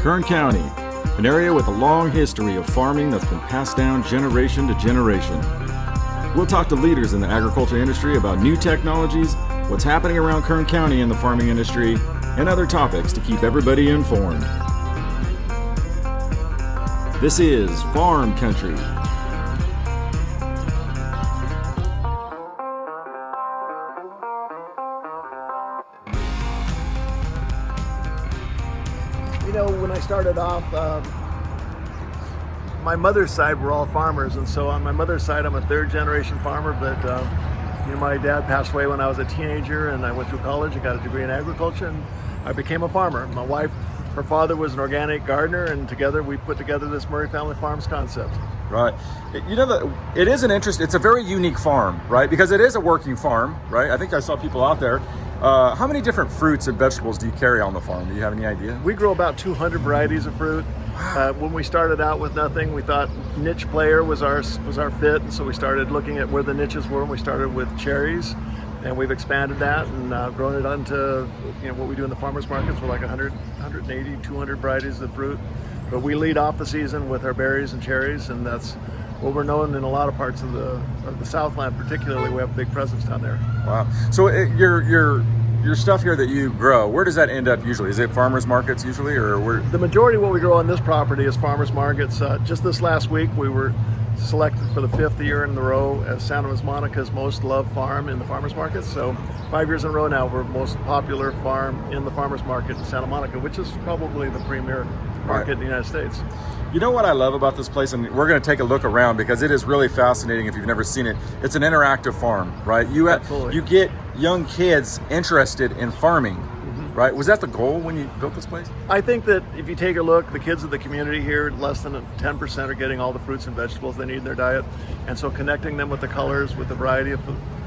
Kern County, an area with a long history of farming that's been passed down generation to generation. We'll talk to leaders in the agriculture industry about new technologies, what's happening around Kern County in the farming industry, and other topics to keep everybody informed. This is Farm Country. You know, when I started off, my mother's side were all farmers, and so on my mother's side, I'm a third generation farmer, but you know, my dad passed away when I was a teenager, and I went through college and got a degree in agriculture, and I became a farmer. My wife, her father was an organic gardener, and together we put together this Murray Family Farms concept. Right. You know, it is an interest, it's a very unique farm, right? Because it is a working farm, right? I think I saw people out there. How many different fruits and vegetables do you carry on the farm? Do you have any idea? We grow about 200 varieties of fruit. When we started out with nothing, we thought niche player was our fit, and so we started looking at where the niches were, and we started with cherries, and we've expanded that and grown it onto, you know, what we do in the farmers markets with like 100, 180, 200 varieties of fruit. But we lead off the season with our berries and cherries, and that's what we're known in a lot of parts of the Southland. Particularly, we have a big presence down there. Wow. So your stuff here that you grow, where does that end up usually? Is it farmers markets usually, or where? The majority of what we grow on this property is farmers markets. Just this last week, we were selected for the 5th year in a row as Santa Monica's most loved farm in the farmers market. So 5 years in a row now, we're most popular farm in the farmers market in Santa Monica, which is probably the premier market in the United States. You know what I love about this place, and we're going to take a look around because it is really fascinating if you've never seen it. It's an interactive farm, right? You get young kids interested in farming, right? Was that the goal when you built this place? I think that if you take a look, the kids of the community here, less than 10% are getting all the fruits and vegetables they need in their diet. And so connecting them with the colors, with the variety of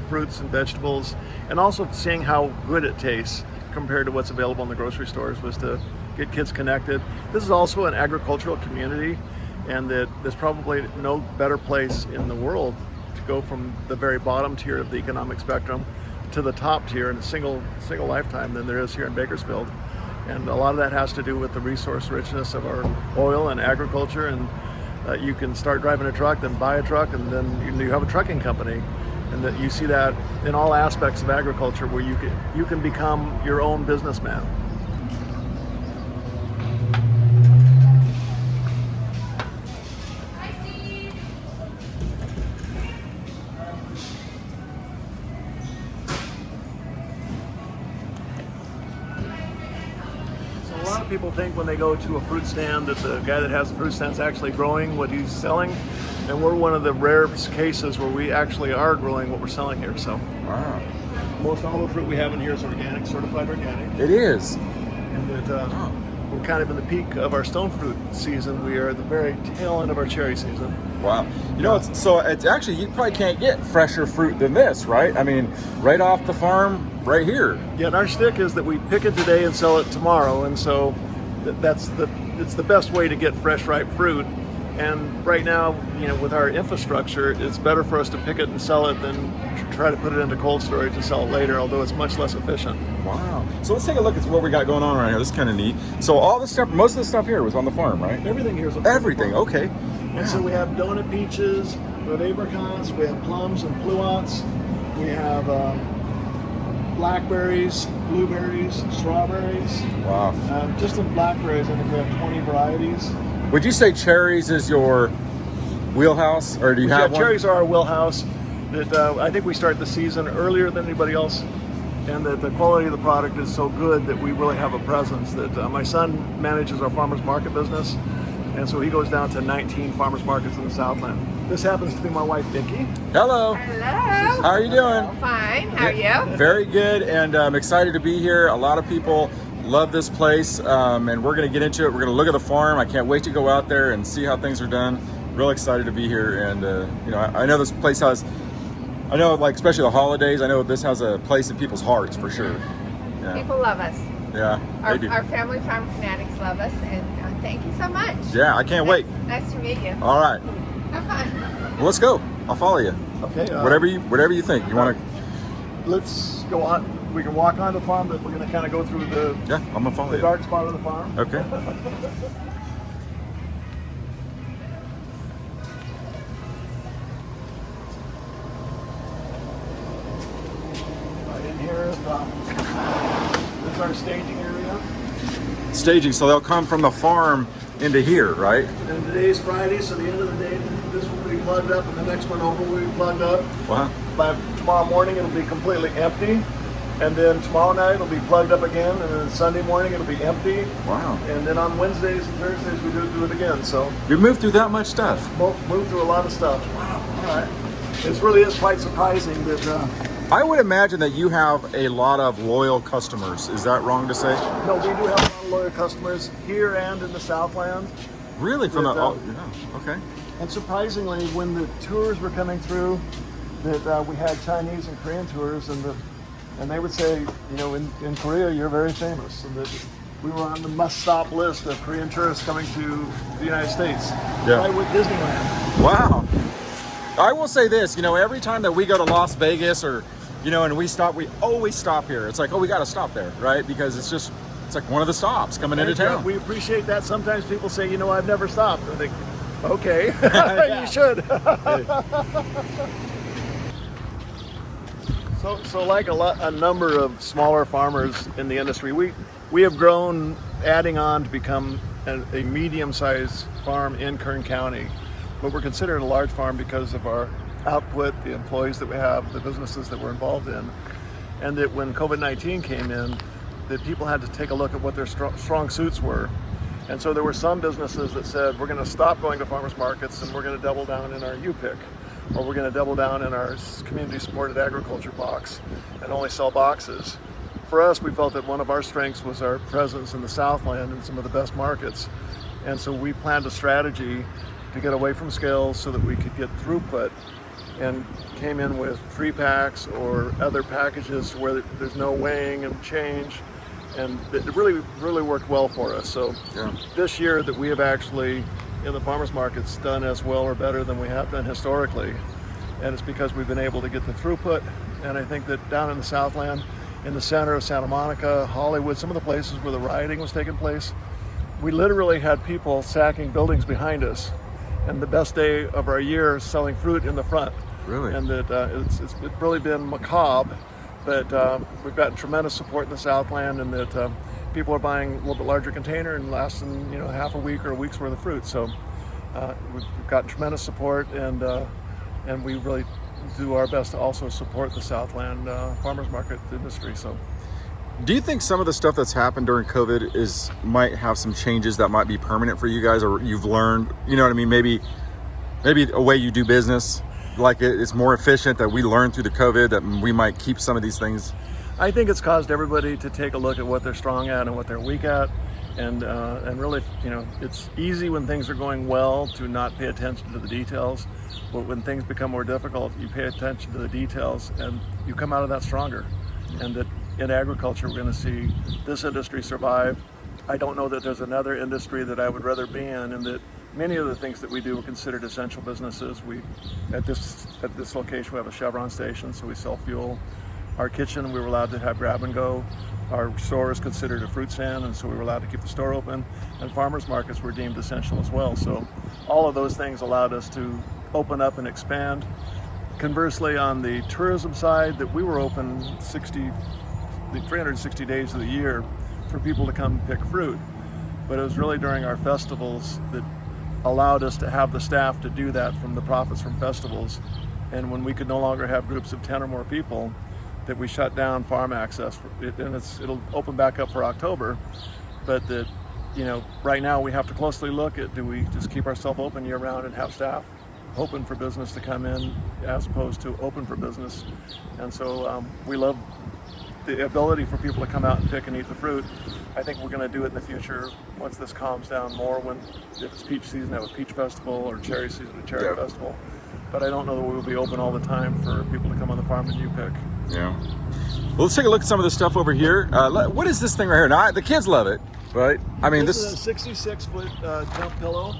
fruits and vegetables, and also seeing how good it tastes compared to what's available in the grocery stores was to get kids connected. This is also an agricultural community, and that there's probably no better place in the world to go from the very bottom tier of the economic spectrum to the top tier in a single lifetime than there is here in Bakersfield. And a lot of that has to do with the resource richness of our oil and agriculture, and you can start driving a truck, then buy a truck, and then you have a trucking company. And that you see that in all aspects of agriculture, where you can become your own businessman. So a lot of people think when they go to a fruit stand that the guy that has the fruit stand is actually growing what he's selling. And we're one of the rare cases where we actually are growing what we're selling here. So, Wow. Most all the fruit we have in here is organic, certified organic. It is. And that we're kind of in the peak of our stone fruit season. We are at the very tail end of our cherry season. Wow. You know, it's actually, you probably can't get fresher fruit than this, right? I mean, right off the farm, right here. Yeah, and our shtick is that we pick it today and sell it tomorrow. And so it's the best way to get fresh, ripe fruit. And right now, you know, with our infrastructure, it's better for us to pick it and sell it than try to put it into cold storage and sell it later, although it's much less efficient. Wow. So let's take a look at what we got going on right here. This is kind of neat. So all this stuff, most of the stuff here was on the farm, right? Everything here is on Everything, the farm. okay. And so we have donut peaches, we have apricots, we have plums and pluots, we have blackberries, blueberries, strawberries. Wow. Just in blackberries, I think we have 20 varieties. Would you say cherries is your wheelhouse, or do you have one? Cherries are our wheelhouse. That I think we start the season earlier than anybody else, and that the quality of the product is so good that we really have a presence. That my son manages our farmers market business, and so he goes down to 19 farmers markets in the Southland. This happens to be my wife, Vicki. Hello. Hello. How are you doing? Fine. How are you? Very good, and I'm excited to be here. A lot of people love this place, and we're going to get into it. We're going to look at the farm. I can't wait to go out there and see how things are done. Real excited to be here, and you know, I know this place has, I know, like, especially the holidays, I know this has a place in people's hearts for sure. Yeah. People love us. Yeah, they do. Our family farm fanatics love us, and thank you so much. Yeah, I can't wait. Nice to meet you. All right. Have fun. Well, let's go. I'll follow you. Okay. Whatever you think. You want to? Let's go on. we can walk on the farm, but we're going to kind of go through Yeah, I'm gonna follow the you. dark spot of the farm. Okay. Right in here, this is our staging area. Staging, so they'll come from the farm into here, right? And today's Friday, so the end of the day, this will be plugged up, and the next one over will be plugged up. Wow. By tomorrow morning, it'll be completely empty. And then tomorrow night, it'll be plugged up again. And then Sunday morning, it'll be empty. Wow. And then on Wednesdays and Thursdays, we do it again. So You moved through that much stuff. move through a lot of stuff. Wow. All right. It really is quite surprising that. I would imagine that you have a lot of loyal customers. Is that wrong to say? No, we do have a lot of loyal customers here and in the Southland. Really? From That, yeah. Okay. And surprisingly, when the tours were coming through, that we had Chinese and Korean tours, and they would say, you know, in Korea you're very famous, and that we were on the must-stop list of Korean tourists coming to the United States. Yeah. Right with Disneyland. Wow. I will say this, you know, every time that we go to Las Vegas or, you know, and we always stop here. It's like, oh, we got to stop there, right? Because it's like one of the stops coming into town. We appreciate that. Sometimes people say, you know, I've never stopped. I think, okay, you should. So like a number of smaller farmers in the industry, we have grown, adding on to become a medium-sized farm in Kern County. But we're considered a large farm because of our output, the employees that we have, the businesses that we're involved in. And that when COVID-19 came in, that people had to take a look at what their strong suits were. And so there were some businesses that said, we're going to stop going to farmers markets and we're going to double down in our UPIC, or we're going to double down in our community supported agriculture box and only sell boxes. For us, we felt that one of our strengths was our presence in the Southland and some of the best markets. And so we planned a strategy to get away from scales so that we could get throughput, and came in with 3-packs or other packages where there's no weighing and change. And it really worked well for us. So yeah. This year that we have actually, in the farmers markets, done as well or better than we have done historically. And it's because we've been able to get the throughput. And I think that down in the Southland, in the center of Santa Monica, Hollywood, some of the places where the rioting was taking place, we literally had people sacking buildings behind us. And the best day of our year selling fruit in the front. Really? And that it's really been macabre. But we've gotten tremendous support in the Southland, and that people are buying a little bit larger container and lasting, you know, half a week or a week's worth of fruit. So we've gotten tremendous support, and we really do our best to also support the Southland farmers market industry. So, do you think some of the stuff that's happened during COVID might have some changes that might be permanent for you guys, or you've learned, you know what I mean? Maybe a way you do business. Like it's more efficient, that we learned through the COVID that we might keep some of these things? I think it's caused everybody to take a look at what they're strong at and what they're weak at, and really, you know, it's easy when things are going well to not pay attention to the details, but when things become more difficult, you pay attention to the details and you come out of that stronger. And that in agriculture, we're going to see this industry survive. I don't know that there's another industry that I would rather be in, and that many of the things that we do are considered essential businesses. At this location, we have a Chevron station, so we sell fuel. Our kitchen, we were allowed to have grab and go. Our store is considered a fruit stand, and so we were allowed to keep the store open. And farmers markets were deemed essential as well. So all of those things allowed us to open up and expand. Conversely, on the tourism side, that we were open 360 days of the year for people to come pick fruit. But it was really during our festivals that allowed us to have the staff to do that from the profits from festivals. And when we could no longer have groups of 10 or more people, that we shut down farm access. And it'll open back up for October. But that, you know, right now we have to closely look at, do we just keep ourselves open year round and have staff hoping for business to come in as opposed to open for business? And so we love the ability for people to come out and pick and eat the fruit. I think we're going to do it in the future once this calms down more, if it's peach season, have a peach festival, or cherry season, a cherry festival. But I don't know that we will be open all the time for people to come on the farm and you pick. Yeah. Well, let's take a look at some of the stuff over here. What is this thing right here? Now, the kids love it, right? I mean, this is a 66-foot jump pillow,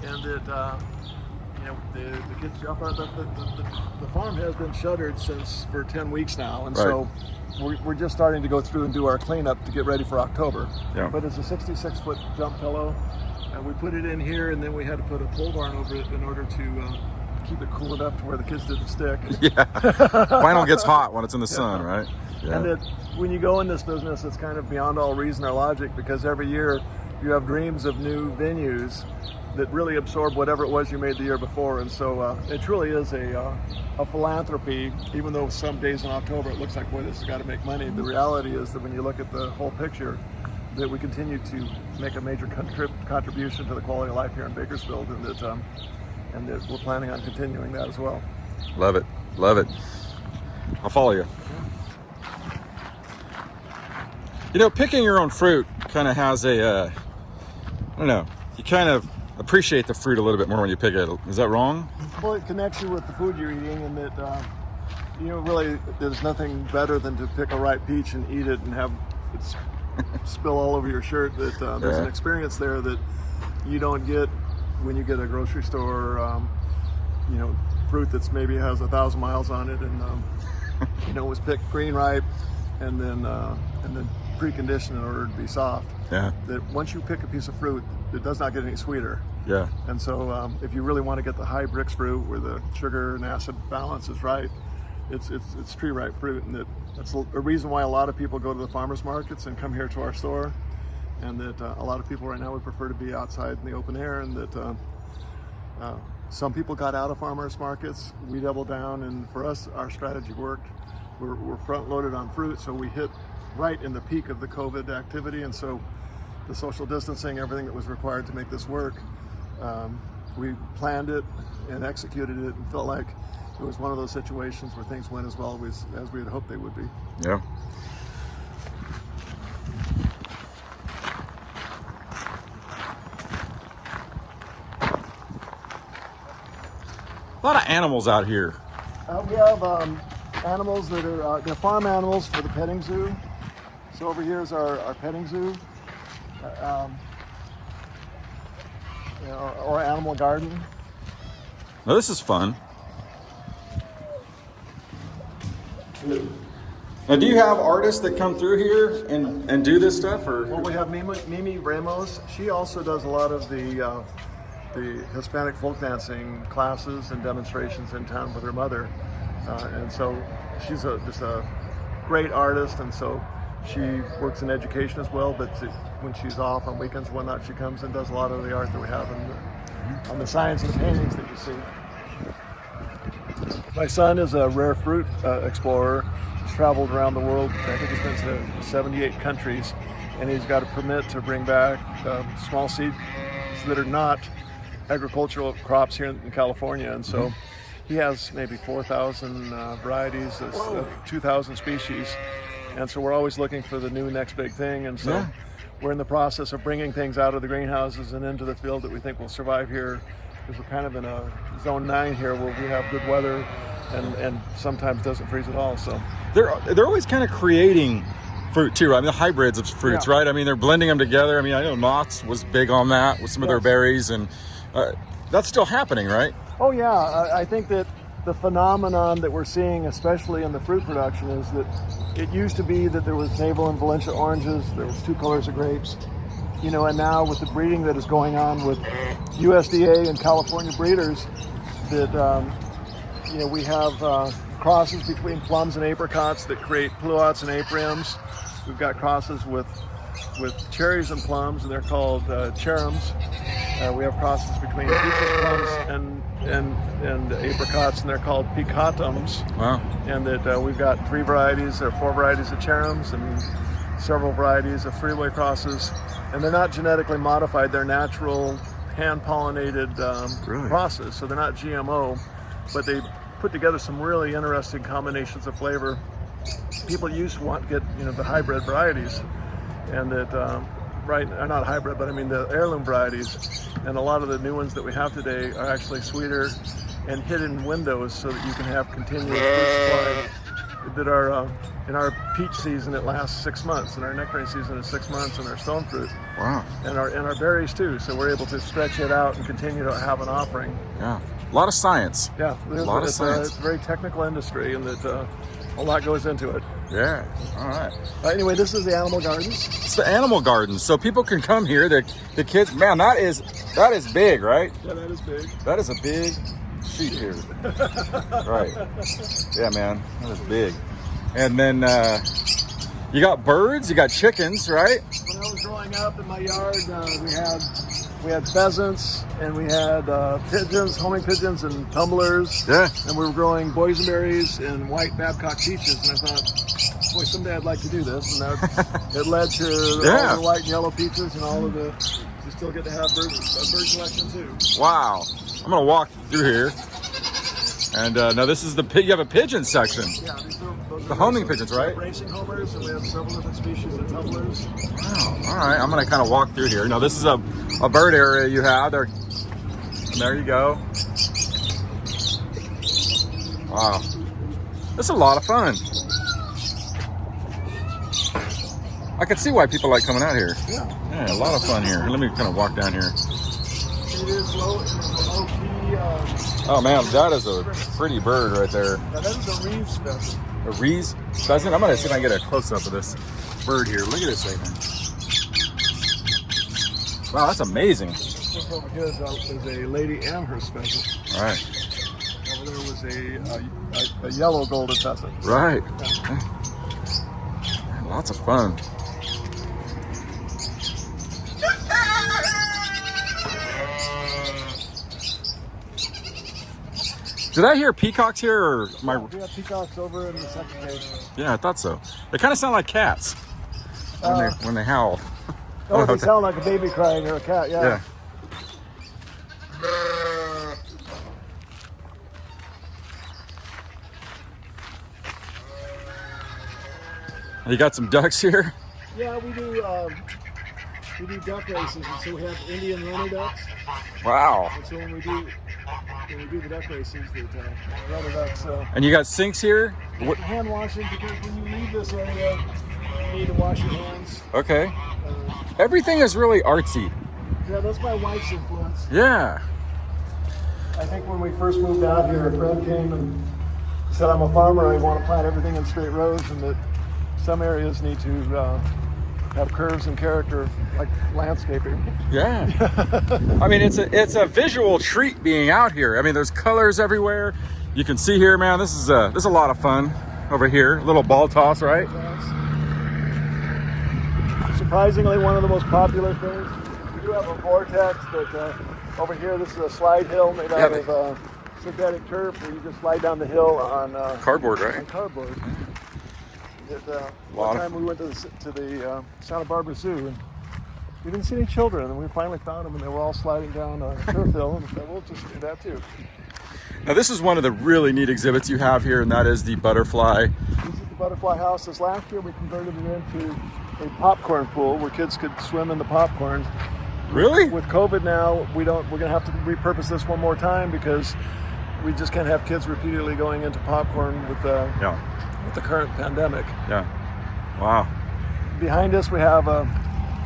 and that you know, the kids jump out. The farm has been shuttered for 10 weeks now, and so we're just starting to go through and do our cleanup to get ready for October. Yeah. But it's a 66-foot jump pillow, and we put it in here, and then we had to put a pole barn over it in order to keep it cool enough to where the kids didn't stick. Yeah. Vinyl gets hot when it's in the sun, right? Yeah. And when you go in this business, it's kind of beyond all reason or logic, because every year you have dreams of new venues that really absorb whatever it was you made the year before. And so it truly is a philanthropy, even though some days in October it looks like, boy, this has got to make money. The reality is that when you look at the whole picture, that we continue to make a major contribution to the quality of life here in Bakersfield, and that we're planning on continuing that as well. Love it. Love it. I'll follow you. You know, picking your own fruit kind of has I don't know, you kind of appreciate the fruit a little bit more when you pick it. Is that wrong? Well, it connects you with the food you're eating, and that, really, there's nothing better than to pick a ripe peach and eat it and have it spill all over your shirt. That there's an experience there that you don't get when you get a grocery store, fruit that's maybe has 1,000 miles on it, and was picked green ripe, and then preconditioned in order to be soft. Yeah. That once you pick a piece of fruit, it does not get any sweeter. Yeah. And so if you really want to get the high brix fruit where the sugar and acid balance is right, it's tree ripe fruit, and that's a reason why a lot of people go to the farmers markets and come here to our store, and that a lot of people right now would prefer to be outside in the open air, and that some people got out of farmers markets. We doubled down, and for us, our strategy worked. We're front loaded on fruit, so we hit right in the peak of the COVID activity, and so the social distancing, everything that was required to make this work, we planned it and executed it, and felt like it was one of those situations where things went as well as we had hoped they would be. Yeah. A lot of animals out here. We have animals that are they're farm animals for the petting zoo. So over here is our petting zoo, or animal garden. Now this is fun. Now, do you have artists that come through here and do this stuff, or? Well, we have Mimi Ramos. She also does a lot of the Hispanic folk dancing classes and demonstrations in town with her mother, and so she's just a great artist, and so she works in education as well. But when she's off on weekends and whatnot, she comes and does a lot of the art that we have on the signs and paintings that you see. My son is a rare fruit explorer. He's traveled around the world. I think he's been to 78 countries, and he's got a permit to bring back small seeds that are not agricultural crops here in California, and so he has maybe 4,000 varieties, 2,000 species, and so we're always looking for the new next big thing, and so we're in the process of bringing things out of the greenhouses and into the field that we think will survive here, because we're kind of in a zone 9 here where we have good weather and sometimes doesn't freeze at all. So they're always kind of creating fruit too, right? I mean, the hybrids of fruits, right? I mean, they're blending them together. I mean, I know Knott's was big on that with some of their berries, and that's still happening, right? Oh yeah, I think that the phenomenon that we're seeing, especially in the fruit production, is that it used to be that there was Navel and Valencia oranges, there was 2 colors of grapes, and now with the breeding that is going on with USDA and California breeders, that we have crosses between plums and apricots that create pluots and apriums. We've got crosses with cherries and plums, and they're called cherums. We have crosses between peaches, plums, and apricots, and they're called picatums. Wow. And that we've got 4 varieties of cherums and several varieties of freeway crosses. And they're not genetically modified, they're natural, hand-pollinated crosses, so they're not GMO, but they put together some really interesting combinations of flavor. People used to want to get the hybrid varieties, and that not hybrid, but I mean the heirloom varieties, and a lot of the new ones that we have today are actually sweeter and hidden windows so that you can have continuous fruit supply. That are in our peach season, it lasts 6 months, and our nectarine season is 6 months, and our stone fruit. Wow. And our berries too, so we're able to stretch it out and continue to have an offering. Yeah, a lot of science. Yeah, a lot of science. It's a very technical industry, and that a lot goes into it. Yeah. All right. Anyway, this is the animal garden. It's the animal garden, so people can come here. The kids, man, that is big, right? Yeah, that is big. That is a big sheep here. Right. Yeah, man, that is big. And then you got birds, you got chickens, right? When I was growing up in my yard, we had pheasants and we had pigeons, homing pigeons, and tumblers. Yeah. And we were growing boysenberries and white Babcock peaches. And I thought, boy, someday I'd like to do this. And it led to all the white and yellow peaches and all of the. You still get to have a bird collection too. Wow. I'm gonna walk through here. And now this is you have a pigeon section. Yeah, those are the homing pigeons, right? Racing homers, and we have several different species of tumblers. Wow. All right, I'm gonna kind of walk through here. Now this is a bird area you have there. And there you go. Wow. This is a lot of fun. I can see why people like coming out here. Yeah, a lot of fun here. Let me kind of walk down here. It is low key. Oh man, that is a pretty bird right there. Now that is a Reeves pheasant. A Reeves pheasant? I'm gonna see if I can get a close up of this bird here. Look at this thing. Wow, that's amazing. This over here is a Lady Amherst pheasant. All right. Over there was a yellow golden pheasant. Right. Yeah. Man, lots of fun. Did I hear peacocks here, or my? We have peacocks over in the second cage. Yeah, I thought so. They kind of sound like cats when they howl. Oh, they sound like a baby crying or a cat. Yeah. You got some ducks here. Yeah, we do duck races, and so we have Indian runner ducks. Wow. And so when we do the duck races, the runner ducks. And you got sinks here. Hand washing, because when you leave this area, you need to wash your hands. Okay. Everything is really artsy. Yeah, that's my wife's influence. Yeah. I think when we first moved out here, a friend came and said, "I'm a farmer. I want to plant everything in straight rows, and that some areas need to have curves and character, like landscaping." Yeah. I mean, it's a visual treat being out here. I mean, there's colors everywhere. You can see here, man. This is a lot of fun over here. A little ball toss, right? Surprisingly, one of the most popular things. We do have a vortex, but over here, this is a slide hill made out of synthetic turf, where you just slide down the hill on cardboard, right? On cardboard. One time we went to the Santa Barbara Zoo, and we didn't see any children, and we finally found them, and they were all sliding down a turf hill, and we said, we'll just do that too. Now this is one of the really neat exhibits you have here, and that is the butterfly. This is the butterfly house. This last year we converted it into a popcorn pool where kids could swim in the popcorn. Really? With COVID now, we're going to have to repurpose this one more time, because we just can't have kids repeatedly going into popcorn with the current pandemic. Yeah. With Behind us we have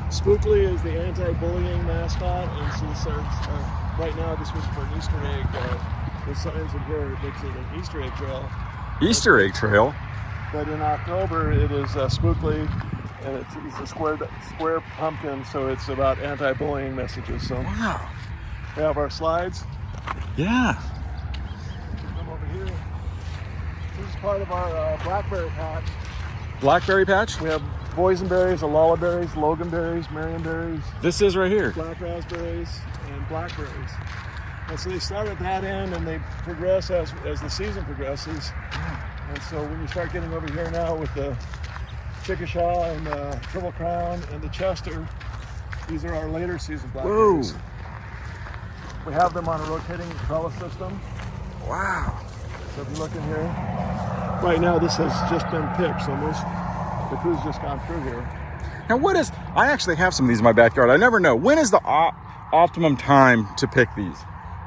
Spookly is the anti-bullying mascot, and so right now this was for an Easter egg. The signs in here makes it an Easter egg trail. Easter egg trail. But in October it is Spookly, and he's a square pumpkin, so it's about anti-bullying messages. So wow. We have our slides. Yeah. Come over here. This is part of our blackberry patch. Blackberry patch? We have boysenberries, lullaberries, loganberries, marionberries. This is right here. Black raspberries and blackberries. And so they start at that end and they progress as the season progresses. And so when you start getting over here now with the Chickasha and the Triple Crown and the Chester, these are our later season blackberries. Whoa. We have them on a rotating trellis system. Wow. So if you look in here, right now this has just been picked, so the crew's just gone through here. Now I actually have some of these in my backyard. I never know. When is the optimum time to pick these?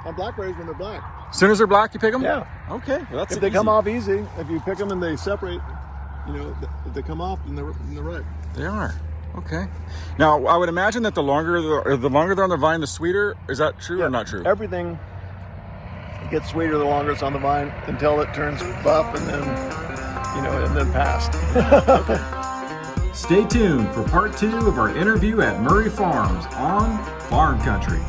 On blackberries, when they're black. As soon as they're black, you pick them? Yeah. Okay. Well, that's if they come off easy, if you pick them and they separate, if they come off, then they're ripe. They are. Okay. Now, I would imagine that the longer they're on the vine, the sweeter. Is that true or not true? Everything gets sweeter the longer it's on the vine, until it turns buff, and then and then passed. Stay tuned for part 2 of our interview at Murray Farms on Farm Country.